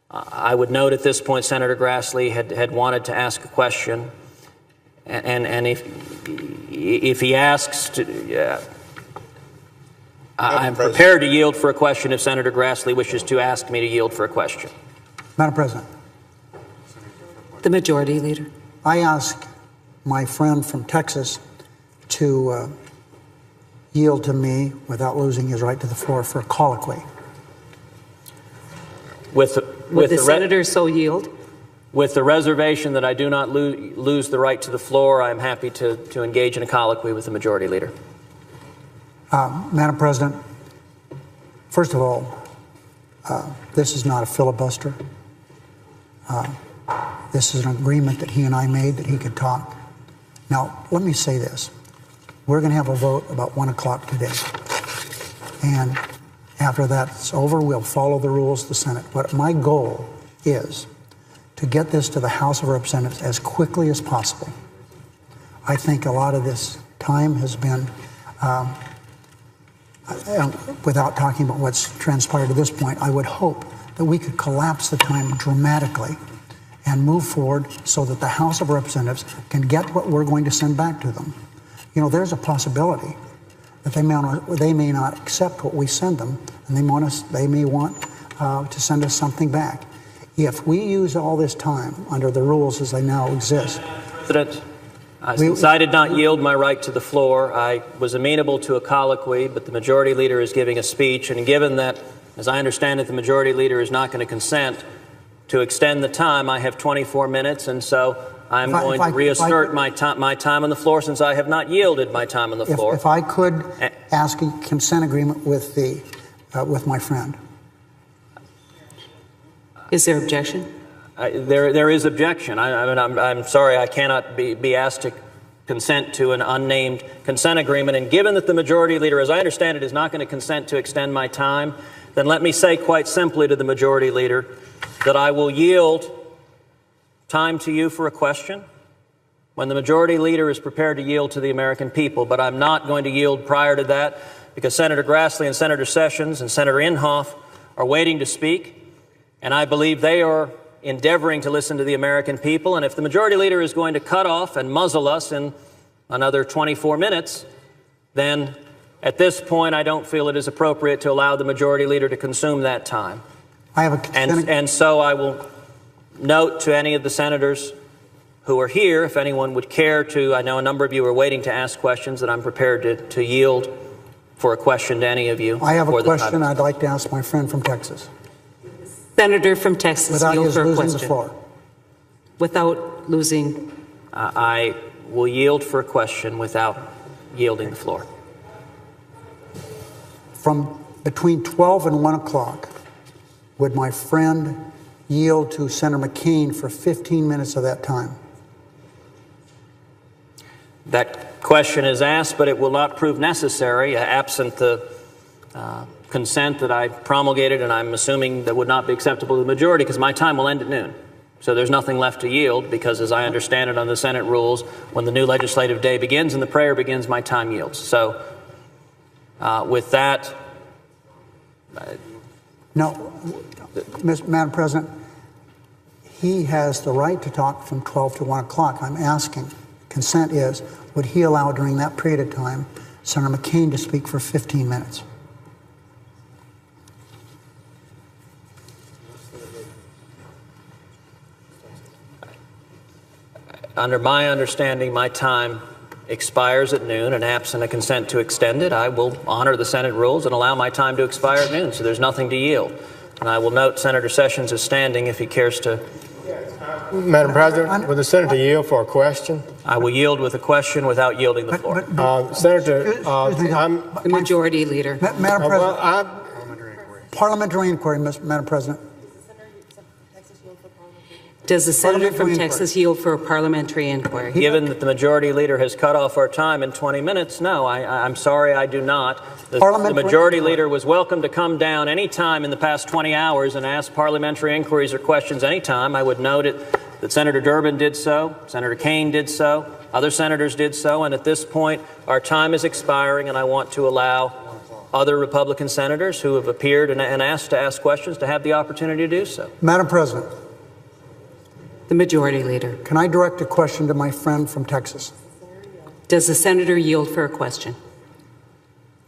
I would note at this point Senator Grassley had wanted to ask a question, and if he asks, I'm prepared to yield for a question if Senator Grassley wishes to ask me to yield for a question. Madam President. The Majority Leader. I ask my friend from Texas to yield to me without losing his right to the floor for a colloquy. Would the senator so yield? With the reservation that I do not lose the right to the floor, I am happy to engage in a colloquy with the Majority Leader. Madam President, first of all, this is not a filibuster. This is an agreement that he and I made that he could talk. Now, let me say this. We're going to have a vote about 1 o'clock today. And after that's over, we'll follow the rules of the Senate. But my goal is to get this to the House of Representatives as quickly as possible. I think a lot of this time has been, without talking about what's transpired to this point, I would hope that we could collapse the time dramatically and move forward so that the House of Representatives can get what we're going to send back to them. You know, there's a possibility that they may not accept what we send them, and they may want to send us something back. If we use all this time under the rules as they now exist. President, since I did not yield my right to the floor, I was amenable to a colloquy, but the Majority Leader is giving a speech, and given that, as I understand it, the Majority Leader is not going to consent to extend the time, I have 24 minutes, and so I'm going to reassert my time on the floor since I have not yielded my time on the floor. If I could ask a consent agreement with my friend. Is there objection? There is objection. I'm sorry, I cannot be asked to consent to an unnamed consent agreement. And given that the Majority Leader, as I understand it, is not going to consent to extend my time, then let me say quite simply to the Majority Leader that I will yield time to you for a question when the Majority Leader is prepared to yield to the American people. But I'm not going to yield prior to that because Senator Grassley and Senator Sessions and Senator Inhofe are waiting to speak, and I believe they are endeavoring to listen to the American people. And if the Majority Leader is going to cut off and muzzle us in another 24 minutes, then at this point I don't feel it is appropriate to allow the Majority Leader to consume that time. And so I will note to any of the senators who are here, if anyone would care to, I know a number of you are waiting to ask questions, that I'm prepared to yield for a question to any of you. I have a question I'd like to ask my friend from Texas. Senator from Texas, without yield for a losing question. The floor. Without losing. I will yield for a question without yielding the floor. From between 12 and 1 o'clock, would my friend yield to Senator McCain for 15 minutes of that time? That question is asked, but it will not prove necessary, absent the consent that I promulgated, and I'm assuming that would not be acceptable to the majority, because my time will end at noon. So there's nothing left to yield, because as I understand it on the Senate rules, when the new legislative day begins and the prayer begins, my time yields. So with that... No, Madam President, he has the right to talk from 12 to 1 o'clock. I'm asking, consent is, would he allow during that period of time Senator McCain to speak for 15 minutes? Under my understanding, my time expires at noon, and absent a consent to extend it, I will honor the Senate rules and allow my time to expire at noon, so there's nothing to yield. And I will note Senator Sessions is standing if he cares to. Madam President, would the Senator yield for a question? I will yield with a question without yielding the floor. Senator, I'm the Majority Leader. Madam President, parliamentary inquiry, Madam President. Does the Senator from Texas yield for a parliamentary inquiry? Given that the Majority Leader has cut off our time in 20 minutes, no, I'm sorry, I do not. The Majority Leader was welcome to come down any time in the past 20 hours and ask parliamentary inquiries or questions any time. I would note that Senator Durbin did so, Senator Kaine did so, other senators did so, and at this point, our time is expiring, and I want to allow other Republican senators who have appeared and asked to ask questions to have the opportunity to do so. Madam President, The Majority Leader. can I direct a question to my friend from Texas? Does the senator yield for a question?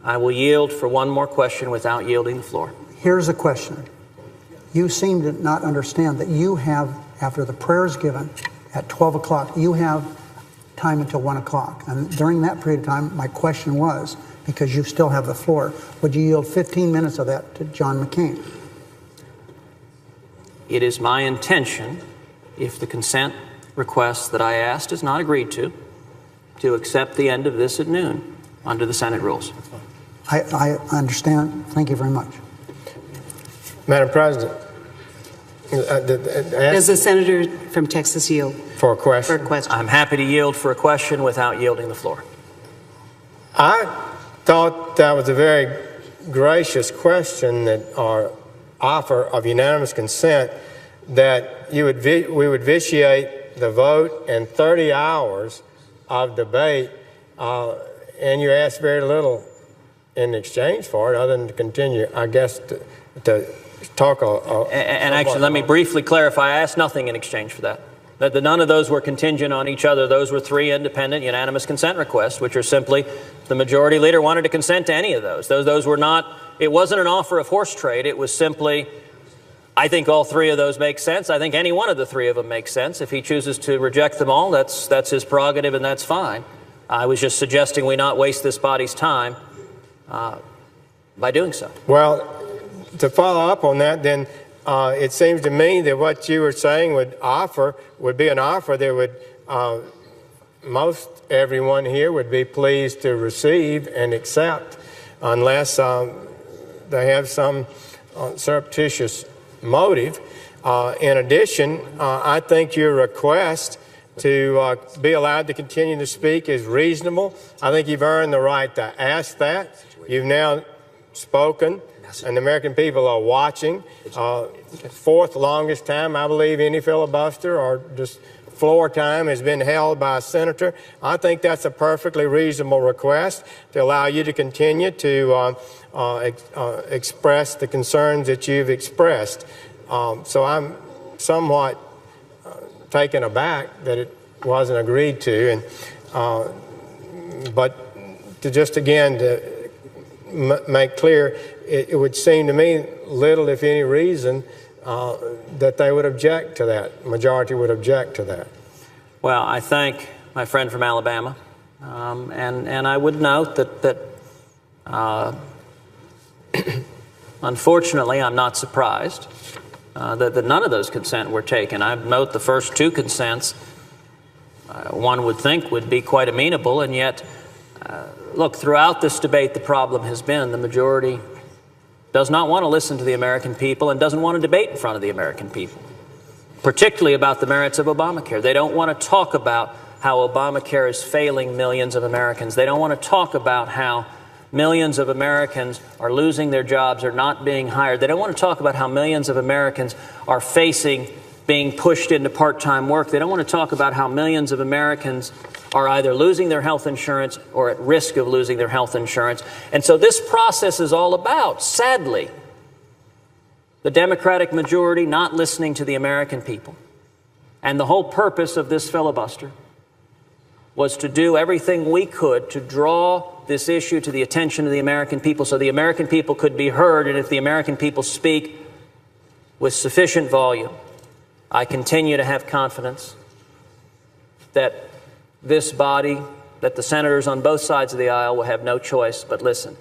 I will yield for one more question without yielding the floor. Here's a question. You seem to not understand that you have, after the prayer is given at 12 o'clock, you have time until 1 o'clock. And during that period of time, my question was, because you still have the floor, would you yield 15 minutes of that to John McCain? It is my intention, if the consent request that I asked is not agreed to accept the end of this at noon under the Senate rules. I understand. Thank you very much. Madam President, Does the senator from Texas yield for a question. for a question? I'm happy to yield for a question without yielding the floor. I thought that was a very gracious question or offer of unanimous consent that we would vitiate the vote and 30 hours of debate, and you asked very little in exchange for it other than to continue, I guess, to talk. And actually, let me briefly clarify. I asked nothing in exchange for that. None of those were contingent on each other. Those were three independent unanimous consent requests, which are simply the majority leader wanted to consent to any of those. Those were not, it wasn't an offer of horse trade. It was simply, I think all three of those make sense. I think any one of the three of them makes sense. If he chooses to reject them all, that's his prerogative, and that's fine. I was just suggesting we not waste this body's time by doing so. Well, to follow up on that, then it seems to me that what you were saying would be an offer that would most everyone here would be pleased to receive and accept, unless they have some surreptitious motive. In addition, I think your request to be allowed to continue to speak is reasonable. I think you've earned the right to ask that. You've now spoken, and the American people are watching. Fourth longest time, I believe, any filibuster or just floor time has been held by a senator. I think that's a perfectly reasonable request to allow you to continue to express the concerns that you've expressed. So I'm somewhat taken aback that it wasn't agreed to, and but to just again to make clear, it would seem to me little, if any, reason that they would object to that. Majority would object to that. Well, I thank my friend from Alabama, and I would note that unfortunately, I'm not surprised that none of those consent were taken. I note the first two consents, one would think would be quite amenable, and yet, look, throughout this debate, the problem has been the majority does not want to listen to the American people and doesn't want to debate in front of the American people, particularly about the merits of Obamacare. They don't want to talk about how Obamacare is failing millions of Americans. They don't want to talk about how millions of Americans are losing their jobs or not being hired. They don't want to talk about how millions of Americans are facing being pushed into part-time work. They don't want to talk about how millions of Americans are either losing their health insurance or at risk of losing their health insurance. And so this process is all about, sadly, the Democratic majority not listening to the American people. And the whole purpose of this filibuster was to do everything we could to draw this issue to the attention of the American people so the American people could be heard. And if the American people speak with sufficient volume, I continue to have confidence that this body, that the senators on both sides of the aisle will have no choice but listen.